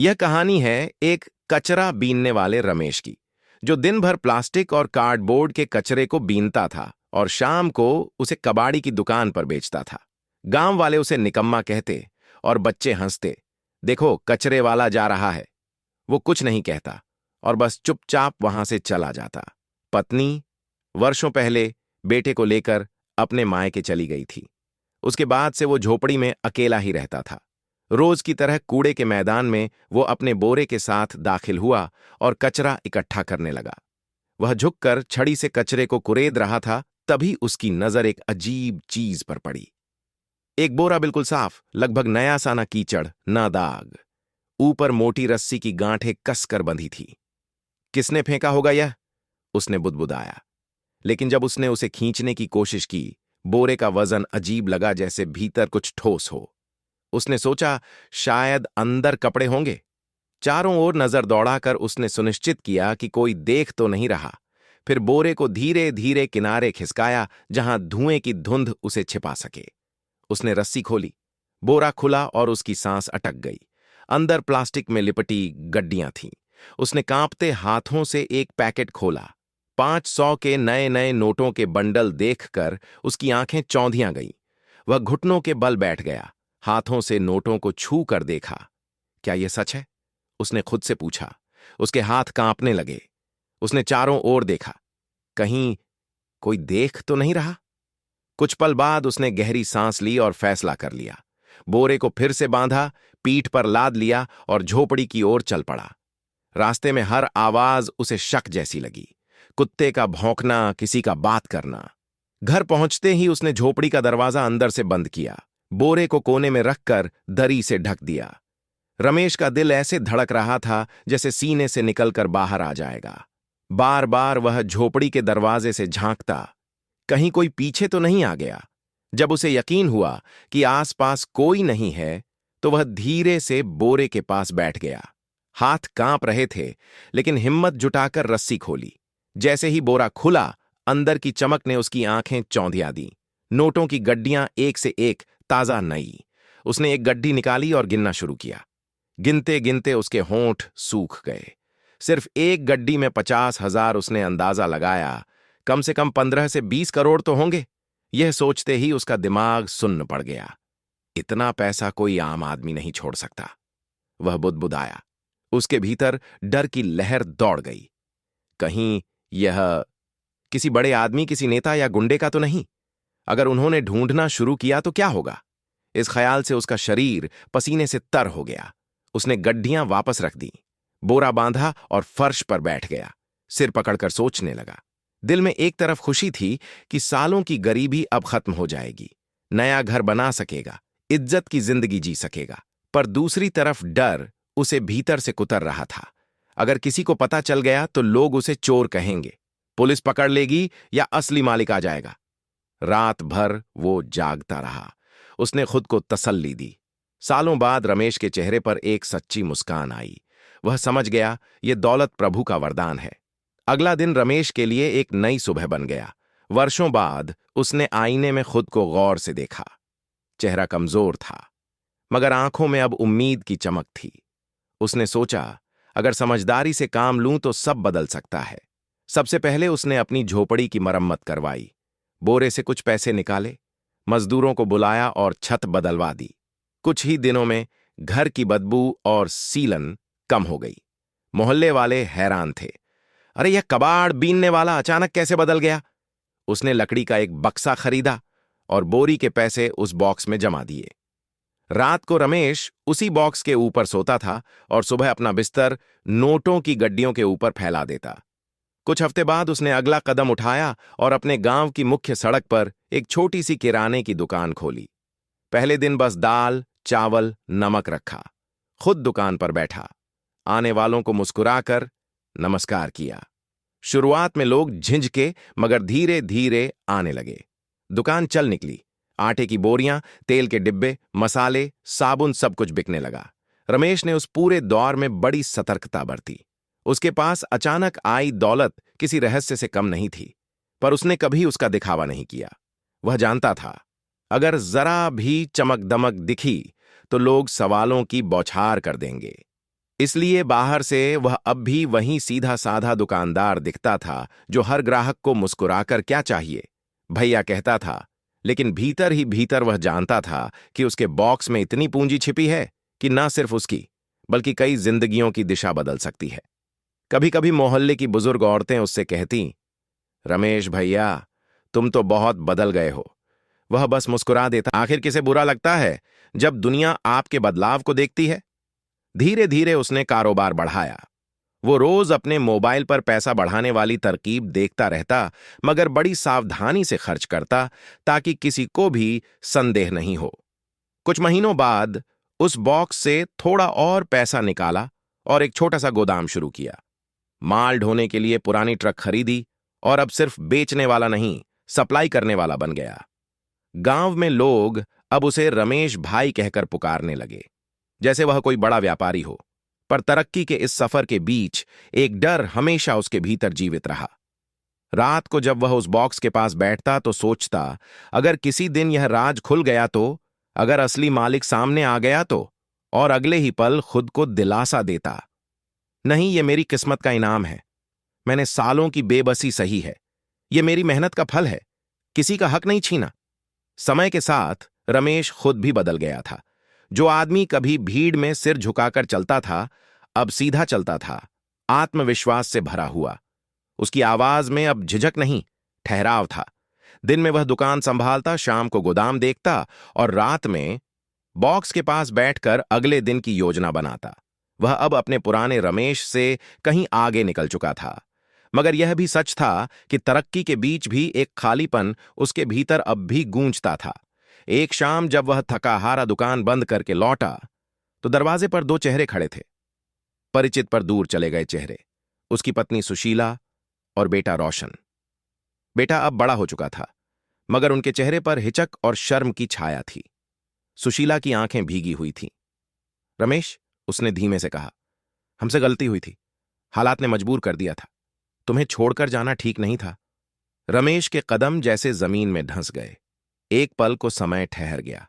यह कहानी है एक कचरा बीनने वाले रमेश की, जो दिन भर प्लास्टिक और कार्डबोर्ड के कचरे को बीनता था और शाम को उसे कबाड़ी की दुकान पर बेचता था। गांव वाले उसे निकम्मा कहते और बच्चे हंसते। देखो, कचरे वाला जा रहा है। वो कुछ नहीं कहता और बस चुपचाप वहां से चला जाता। पत्नी वर्षों पहले बेटे को लेकर अपने मायके चली गई थी। उसके बाद से वो झोपड़ी में अकेला ही रहता था। रोज की तरह कूड़े के मैदान में वो अपने बोरे के साथ दाखिल हुआ और कचरा इकट्ठा करने लगा। वह झुककर छड़ी से कचरे को कुरेद रहा था, तभी उसकी नजर एक अजीब चीज पर पड़ी। एक बोरा बिल्कुल साफ, लगभग नया सा, ना कीचड़ ना दाग। ऊपर मोटी रस्सी की गांठें कसकर बंधी थी। किसने फेंका होगा यह? उसने बुदबुदाया। लेकिन जब उसने उसे खींचने की कोशिश की, बोरे का वजन अजीब लगा, जैसे भीतर कुछ ठोस हो। उसने सोचा, शायद अंदर कपड़े होंगे। चारों ओर नजर दौड़ाकर उसने सुनिश्चित किया कि कोई देख तो नहीं रहा। फिर बोरे को धीरे धीरे किनारे खिसकाया, जहां धुएं की धुंध उसे छिपा सके। उसने रस्सी खोली। बोरा खुला और उसकी सांस अटक गई। अंदर प्लास्टिक में लिपटी गड्डियां थीं। उसने कांपते हाथों से एक पैकेट खोला। 500 के नए नए नोटों के बंडल देखकर उसकी आंखें चौंधियां गईं। वह घुटनों के बल बैठ गया, हाथों से नोटों को छू कर देखा। क्या यह सच है? उसने खुद से पूछा। उसके हाथ कांपने लगे। उसने चारों ओर देखा। कहीं कोई देख तो नहीं रहा? कुछ पल बाद उसने गहरी सांस ली और फैसला कर लिया। बोरे को फिर से बांधा, पीठ पर लाद लिया और झोपड़ी की ओर चल पड़ा। रास्ते में हर आवाज उसे शक जैसी लगी। कुत्ते का भौंकना, किसी का बात करना। घर पहुंचते ही उसने झोपड़ी का दरवाजा अंदर से बंद किया, बोरे को कोने में रखकर दरी से ढक दिया। रमेश का दिल ऐसे धड़क रहा था जैसे सीने से निकलकर बाहर आ जाएगा। बार बार वह झोपड़ी के दरवाजे से झांकता, कहीं कोई पीछे तो नहीं आ गया। जब उसे यकीन हुआ कि आसपास कोई नहीं है, तो वह धीरे से बोरे के पास बैठ गया। हाथ कांप रहे थे, लेकिन हिम्मत जुटाकर रस्सी खोली। जैसे ही बोरा खुला, अंदर की चमक ने उसकी आंखें चौंधिया दी। नोटों की गड्डियां एक से एक ताजा नई। उसने एक गड्डी निकाली और गिनना शुरू किया। गिनते गिनते उसके होंठ सूख गए। सिर्फ एक गड्डी में 50,000 उसने अंदाजा लगाया। कम से कम 15 से 20 करोड़ तो होंगे। यह सोचते ही उसका दिमाग सुन्न पड़ गया। इतना पैसा कोई आम आदमी नहीं छोड़ सकता, वह बुदबुदाया। उसके भीतर डर की लहर दौड़ गई। कहीं यह किसी बड़े आदमी, किसी नेता या गुंडे का तो नहीं? अगर उन्होंने ढूंढना शुरू किया तो क्या होगा? इस ख्याल से उसका शरीर पसीने से तर हो गया। उसने गड्डियां वापस रख दी, बोरा बांधा और फर्श पर बैठ गया। सिर पकड़कर सोचने लगा। दिल में एक तरफ खुशी थी कि सालों की गरीबी अब खत्म हो जाएगी, नया घर बना सकेगा, इज्जत की जिंदगी जी सकेगा। पर दूसरी तरफ डर उसे भीतर से कुतर रहा था। अगर किसी को पता चल गया तो लोग उसे चोर कहेंगे, पुलिस पकड़ लेगी या असली मालिक आ जाएगा। रात भर वो जागता रहा। उसने खुद को तसल्ली दी। सालों बाद रमेश के चेहरे पर एक सच्ची मुस्कान आई। वह समझ गया, ये दौलत प्रभु का वरदान है। अगला दिन रमेश के लिए एक नई सुबह बन गया। वर्षों बाद उसने आईने में खुद को गौर से देखा। चेहरा कमजोर था, मगर आंखों में अब उम्मीद की चमक थी। उसने सोचा, अगर समझदारी से काम लूं तो सब बदल सकता है। सबसे पहले उसने अपनी झोपड़ी की मरम्मत करवाई। बोरे से कुछ पैसे निकाले, मजदूरों को बुलाया और छत बदलवा दी। कुछ ही दिनों में घर की बदबू और सीलन कम हो गई। मोहल्ले वाले हैरान थे। अरे, यह कबाड़ बीनने वाला अचानक कैसे बदल गया? उसने लकड़ी का एक बक्सा खरीदा और बोरी के पैसे उस बॉक्स में जमा दिए। रात को रमेश उसी बॉक्स के ऊपर सोता था और सुबह अपना बिस्तर नोटों की गड्डियों के ऊपर फैला देता। कुछ हफ्ते बाद उसने अगला कदम उठाया और अपने गांव की मुख्य सड़क पर एक छोटी सी किराने की दुकान खोली। पहले दिन बस दाल, चावल, नमक रखा। खुद दुकान पर बैठा, आने वालों को मुस्कुराकर नमस्कार किया। शुरुआत में लोग झिंझके, मगर धीरे धीरे आने लगे। दुकान चल निकली। आटे की बोरियां, तेल के डिब्बे, मसाले, साबुन, सब कुछ बिकने लगा। रमेश ने उस पूरे दौर में बड़ी सतर्कता बरती। उसके पास अचानक आई दौलत किसी रहस्य से कम नहीं थी, पर उसने कभी उसका दिखावा नहीं किया। वह जानता था, अगर जरा भी चमक दमक दिखी तो लोग सवालों की बौछार कर देंगे। इसलिए बाहर से वह अब भी वही सीधा साधा दुकानदार दिखता था जो हर ग्राहक को मुस्कुराकर क्या चाहिए भैया कहता था, लेकिन भीतर ही भीतर वह जानता था कि उसके बॉक्स में इतनी पूंजी छिपी है कि न सिर्फ उसकी बल्कि कई जिंदगियों की दिशा बदल सकती है। कभी कभी मोहल्ले की बुजुर्ग औरतें उससे कहती, रमेश भैया तुम तो बहुत बदल गए हो। वह बस मुस्कुरा देता, आखिर किसे बुरा लगता है जब दुनिया आपके बदलाव को देखती है। धीरे धीरे उसने कारोबार बढ़ाया। वो रोज अपने मोबाइल पर पैसा बढ़ाने वाली तरकीब देखता रहता, मगर बड़ी सावधानी से खर्च करता ताकि किसी को भी संदेह नहीं हो। कुछ महीनों बाद उस बॉक्स से थोड़ा और पैसा निकाला और एक छोटा सा गोदाम शुरू किया। माल ढोने के लिए पुरानी ट्रक खरीदी और अब सिर्फ बेचने वाला नहीं, सप्लाई करने वाला बन गया। गांव में लोग अब उसे रमेश भाई कहकर पुकारने लगे, जैसे वह कोई बड़ा व्यापारी हो। पर तरक्की के इस सफर के बीच एक डर हमेशा उसके भीतर जीवित रहा। रात को जब वह उस बॉक्स के पास बैठता तो सोचता, अगर किसी दिन यह राज खुल गया तो, अगर असली मालिक सामने आ गया तो, और अगले ही पल खुद को दिलासा देता, नहीं, ये मेरी किस्मत का इनाम है। मैंने सालों की बेबसी सही है। ये मेरी मेहनत का फल है। किसी का हक नहीं छीना। समय के साथ रमेश खुद भी बदल गया था। जो आदमी कभी भीड़ में सिर झुकाकर चलता था, अब सीधा चलता था, आत्मविश्वास से भरा हुआ। उसकी आवाज में अब झिझक नहीं, ठहराव था। दिन में वह दुकान संभालता, शाम को गोदाम देखता और रात में बॉक्स के पास बैठकर अगले दिन की योजना बनाता। वह अब अपने पुराने रमेश से कहीं आगे निकल चुका था। मगर यह भी सच था कि तरक्की के बीच भी एक खालीपन उसके भीतर अब भी गूंजता था। एक शाम जब वह थका हारा दुकान बंद करके लौटा तो दरवाजे पर दो चेहरे खड़े थे। परिचित पर दूर चले गए चेहरे, उसकी पत्नी सुशीला और बेटा रोशन। बेटा अब बड़ा हो चुका था, मगर उनके चेहरे पर हिचक और शर्म की छाया थी। सुशीला की आंखें भीगी हुई थीं। रमेश, उसने धीमे से कहा, हमसे गलती हुई थी। हालात ने मजबूर कर दिया था। तुम्हें छोड़कर जाना ठीक नहीं था। रमेश के कदम जैसे जमीन में धंस गए। एक पल को समय ठहर गया।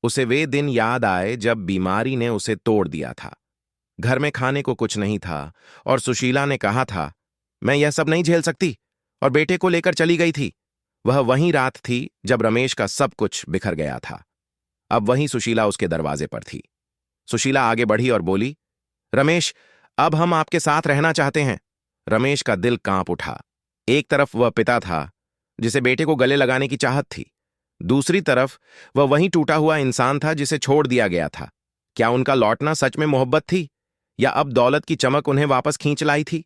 उसे वे दिन याद आए जब बीमारी ने उसे तोड़ दिया था। घर में खाने को कुछ नहीं था और सुशीला ने कहा था, मैं यह सब नहीं झेल सकती, और बेटे को लेकर चली गई थी। वह वही रात थी जब रमेश का सब कुछ बिखर गया था। अब वहीं सुशीला उसके दरवाजे पर थी। सुशीला आगे बढ़ी और बोली, रमेश, अब हम आपके साथ रहना चाहते हैं। रमेश का दिल कांप उठा। एक तरफ वह पिता था जिसे बेटे को गले लगाने की चाहत थी, दूसरी तरफ वह वही टूटा हुआ इंसान था जिसे छोड़ दिया गया था। क्या उनका लौटना सच में मोहब्बत थी, या अब दौलत की चमक उन्हें वापस खींच लाई थी?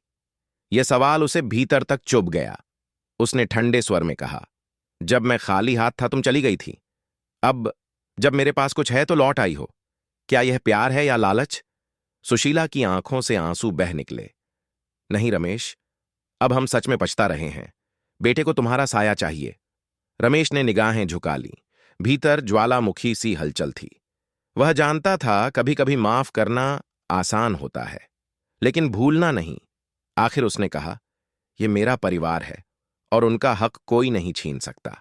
यह सवाल उसे भीतर तक चुभ गया। उसने ठंडे स्वर में कहा, जब मैं खाली हाथ था तुम चली गई थी। अब जब मेरे पास कुछ है तो लौट आई हो। क्या यह प्यार है या लालच? सुशीला की आंखों से आंसू बह निकले। नहीं रमेश, अब हम सच में पछता रहे हैं। बेटे को तुम्हारा साया चाहिए। रमेश ने निगाहें झुका ली। भीतर ज्वालामुखी सी हलचल थी। वह जानता था कभी कभी माफ करना आसान होता है, लेकिन भूलना नहीं। आखिर उसने कहा, यह मेरा परिवार है और उनका हक कोई नहीं छीन सकता।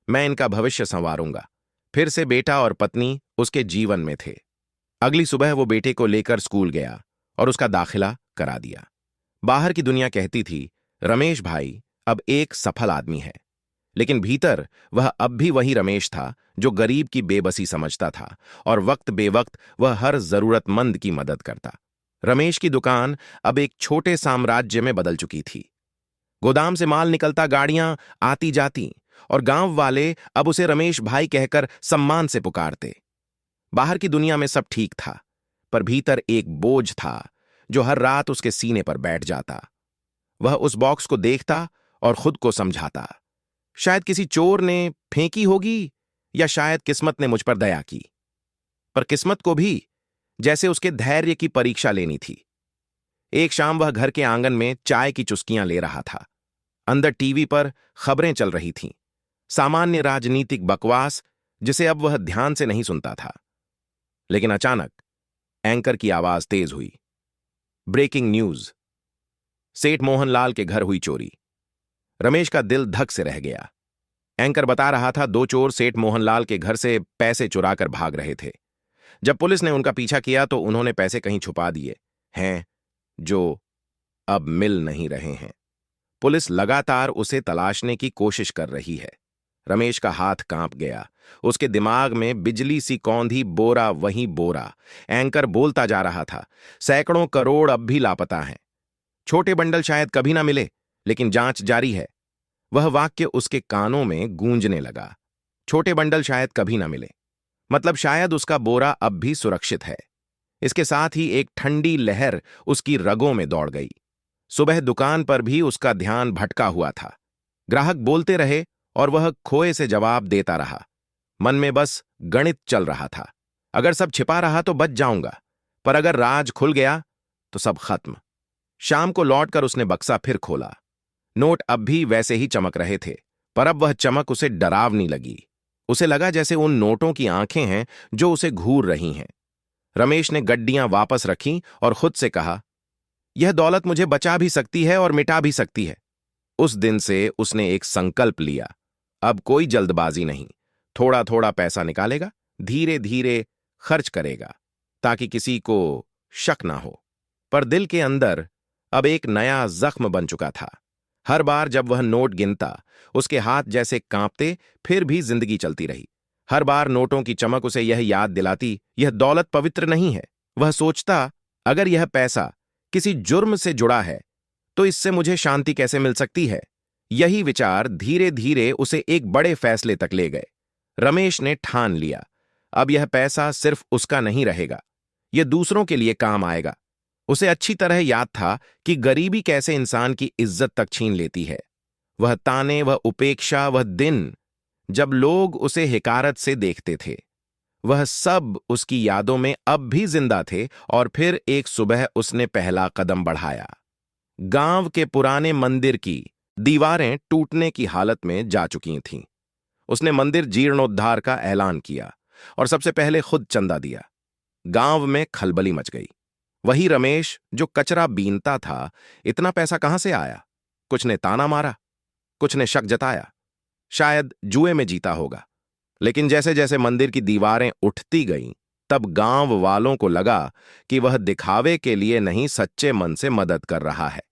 मैं इनका भविष्य संवारूंगा। फिर से बेटा और पत्नी उसके जीवन में थे। अगली सुबह वो बेटे को लेकर स्कूल गया और उसका दाखिला करा दिया। बाहर की दुनिया कहती थी, रमेश भाई अब एक सफल आदमी है, लेकिन भीतर वह अब भी वही रमेश था जो गरीब की बेबसी समझता था और वक्त बेवक्त वह हर जरूरतमंद की मदद करता। रमेश की दुकान अब एक छोटे साम्राज्य में बदल चुकी थी। गोदाम से माल निकलता, गाड़ियां आती जाती, और गांव वाले अब उसे रमेश भाई कहकर सम्मान से पुकारते। बाहर की दुनिया में सब ठीक था, पर भीतर एक बोझ था जो हर रात उसके सीने पर बैठ जाता। वह उस बॉक्स को देखता और खुद को समझाता, शायद किसी चोर ने फेंकी होगी, या शायद किस्मत ने मुझ पर दया की। पर किस्मत को भी जैसे उसके धैर्य की परीक्षा लेनी थी। एक शाम वह घर के आंगन में चाय की चुस्कियां ले रहा था। अंदर टीवी पर खबरें चल रही थीं, सामान्य राजनीतिक बकवास जिसे अब वह ध्यान से नहीं सुनता था। लेकिन अचानक एंकर की आवाज तेज हुई, ब्रेकिंग न्यूज, सेठ मोहनलाल के घर हुई चोरी। रमेश का दिल धक से रह गया। एंकर बता रहा था, दो चोर सेठ मोहनलाल के घर से पैसे चुराकर भाग रहे थे। जब पुलिस ने उनका पीछा किया तो उन्होंने पैसे कहीं छुपा दिए। हैं जो अब मिल नहीं रहे हैं। पुलिस लगातार उसे तलाशने की कोशिश कर रही है। रमेश का हाथ कांप गया। उसके दिमाग में बिजली सी कौंधी बोरा वही बोरा। एंकर बोलता जा रहा था, सैकड़ों करोड़ अब भी लापता हैं। छोटे बंडल शायद कभी ना मिले, लेकिन जांच जारी है। वह वाक्य उसके कानों में गूंजने लगा। छोटे बंडल शायद कभी ना मिले, मतलब शायद उसका बोरा अब भी सुरक्षित है। इसके साथ ही एक ठंडी लहर उसकी रगों में दौड़ गई। सुबह दुकान पर भी उसका ध्यान भटका हुआ था। ग्राहक बोलते रहे और वह खोए से जवाब देता रहा। मन में बस गणित चल रहा था। अगर सब छिपा रहा तो बच जाऊंगा, पर अगर राज खुल गया तो सब खत्म। शाम को लौटकर उसने बक्सा फिर खोला। नोट अब भी वैसे ही चमक रहे थे, पर अब वह चमक उसे डरावनी लगी। उसे लगा जैसे उन नोटों की आंखें हैं जो उसे घूर रही हैं। रमेश ने गड्डियां वापस रखीं और खुद से कहा, यह दौलत मुझे बचा भी सकती है और मिटा भी सकती है। उस दिन से उसने एक संकल्प लिया, अब कोई जल्दबाजी नहीं। थोड़ा थोड़ा पैसा निकालेगा, धीरे धीरे खर्च करेगा, ताकि किसी को शक ना हो। पर दिल के अंदर अब एक नया जख्म बन चुका था। हर बार जब वह नोट गिनता, उसके हाथ जैसे कांपते, फिर भी जिंदगी चलती रही। हर बार नोटों की चमक उसे यह याद दिलाती, यह दौलत पवित्र नहीं है। वह सोचता, अगर यह पैसा किसी जुर्म से जुड़ा है, तो इससे मुझे शांति कैसे मिल सकती है। यही विचार धीरे धीरे उसे एक बड़े फैसले तक ले गए। रमेश ने ठान लिया, अब यह पैसा सिर्फ उसका नहीं रहेगा, यह दूसरों के लिए काम आएगा। उसे अच्छी तरह याद था कि गरीबी कैसे इंसान की इज्जत तक छीन लेती है। वह ताने, वह उपेक्षा, वह दिन जब लोग उसे हिकारत से देखते थे, वह सब उसकी यादों में अब भी जिंदा थे। और फिर एक सुबह उसने पहला कदम बढ़ाया। गांव के पुराने मंदिर की दीवारें टूटने की हालत में जा चुकी थीं। उसने मंदिर जीर्णोद्धार का ऐलान किया और सबसे पहले खुद चंदा दिया। गांव में खलबली मच गई। वही रमेश जो कचरा बीनता था, इतना पैसा कहां से आया? कुछ ने ताना मारा, कुछ ने शक जताया, शायद जुए में जीता होगा। लेकिन जैसे जैसे मंदिर की दीवारें उठती गईं, तब गांव वालों को लगा कि वह दिखावे के लिए नहीं, सच्चे मन से मदद कर रहा है।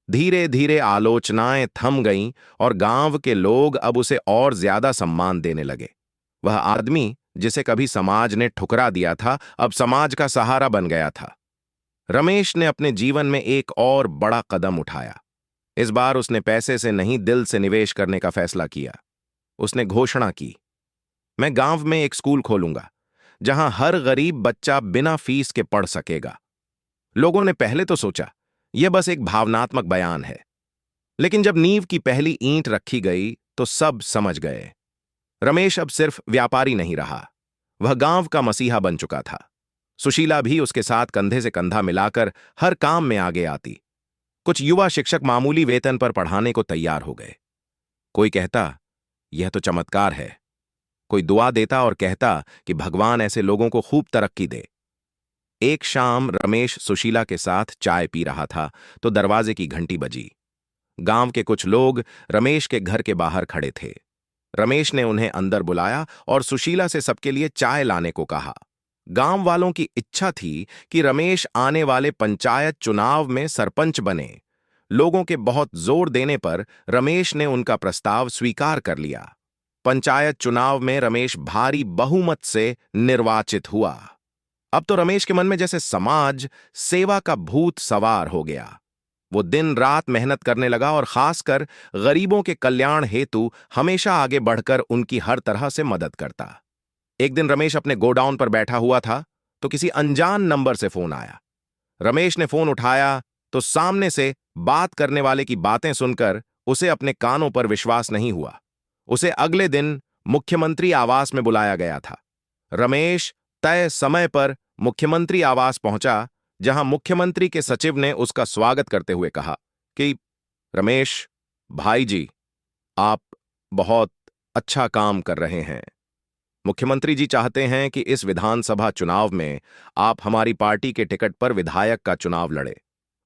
धीरे धीरे आलोचनाएं थम गईं और गांव के लोग अब उसे और ज्यादा सम्मान देने लगे। वह आदमी जिसे कभी समाज ने ठुकरा दिया था, अब समाज का सहारा बन गया था। रमेश ने अपने जीवन में एक और बड़ा कदम उठाया। इस बार उसने पैसे से नहीं, दिल से निवेश करने का फैसला किया। उसने घोषणा की, मैं गांव में एक स्कूल खोलूंगा जहां हर गरीब बच्चा बिना फीस के पढ़ सकेगा। लोगों ने पहले तो सोचा यह बस एक भावनात्मक बयान है, लेकिन जब नींव की पहली ईंट रखी गई तो सब समझ गए। रमेश अब सिर्फ व्यापारी नहीं रहा, वह गांव का मसीहा बन चुका था। सुशीला भी उसके साथ कंधे से कंधा मिलाकर हर काम में आगे आती। कुछ युवा शिक्षक मामूली वेतन पर पढ़ाने को तैयार हो गए। कोई कहता, यह तो चमत्कार है। कोई दुआ देता और कहता कि भगवान ऐसे लोगों को खूब तरक्की दे। एक शाम रमेश सुशीला के साथ चाय पी रहा था तो दरवाजे की घंटी बजी। गांव के कुछ लोग रमेश के घर के बाहर खड़े थे। रमेश ने उन्हें अंदर बुलाया और सुशीला से सबके लिए चाय लाने को कहा। गांव वालों की इच्छा थी कि रमेश आने वाले पंचायत चुनाव में सरपंच बने। लोगों के बहुत जोर देने पर रमेश ने उनका प्रस्ताव स्वीकार कर लिया। पंचायत चुनाव में रमेश भारी बहुमत से निर्वाचित हुआ। अब तो रमेश के मन में जैसे समाज सेवा का भूत सवार हो गया। वो दिन रात मेहनत करने लगा और खासकर गरीबों के कल्याण हेतु हमेशा आगे बढ़कर उनकी हर तरह से मदद करता। एक दिन रमेश अपने गोडाउन पर बैठा हुआ था तो किसी अनजान नंबर से फोन आया। रमेश ने फोन उठाया तो सामने से बात करने वाले की बातें सुनकर उसे अपने कानों पर विश्वास नहीं हुआ। उसे अगले दिन मुख्यमंत्री आवास में बुलाया गया था। रमेश तय समय पर मुख्यमंत्री आवास पहुंचा, जहां मुख्यमंत्री के सचिव ने उसका स्वागत करते हुए कहा कि रमेश भाई जी, आप बहुत अच्छा काम कर रहे हैं। मुख्यमंत्री जी चाहते हैं कि इस विधानसभा चुनाव में आप हमारी पार्टी के टिकट पर विधायक का चुनाव लड़े।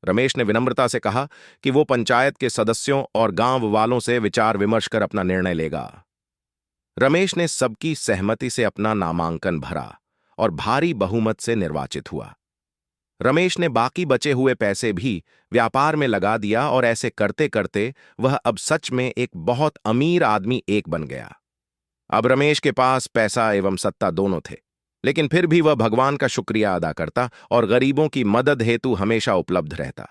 रमेश ने विनम्रता से कहा कि वो पंचायत के सदस्यों और गांव वालों से विचार विमर्श कर अपना निर्णय लेगा। रमेश ने सबकी सहमति से अपना नामांकन भरा और भारी बहुमत से निर्वाचित हुआ। रमेश ने बाकी बचे हुए पैसे भी व्यापार में लगा दिया और ऐसे करते करते वह अब सच में एक बहुत अमीर आदमी एक बन गया। अब रमेश के पास पैसा एवं सत्ता दोनों थे, लेकिन फिर भी वह भगवान का शुक्रिया अदा करता और गरीबों की मदद हेतु हमेशा उपलब्ध रहता,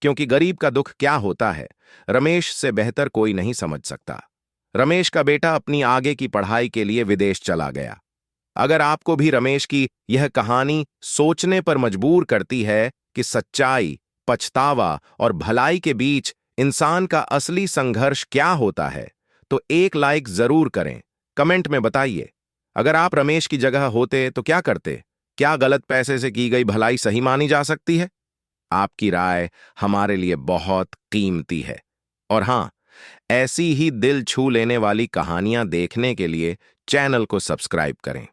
क्योंकि गरीब का दुख क्या होता है रमेश से बेहतर कोई नहीं समझ सकता। रमेश का बेटा अपनी आगे की पढ़ाई के लिए विदेश चला गया। अगर आपको भी रमेश की यह कहानी सोचने पर मजबूर करती है कि सच्चाई, पछतावा और भलाई के बीच इंसान का असली संघर्ष क्या होता है, तो एक लाइक जरूर करें, कमेंट में बताइए। अगर आप रमेश की जगह होते तो क्या करते? क्या गलत पैसे से की गई भलाई सही मानी जा सकती है? आपकी राय हमारे लिए बहुत कीमती है। और हाँ, ऐसी ही दिल छू लेने वाली कहानियां देखने के लिए चैनल को सब्सक्राइब करें।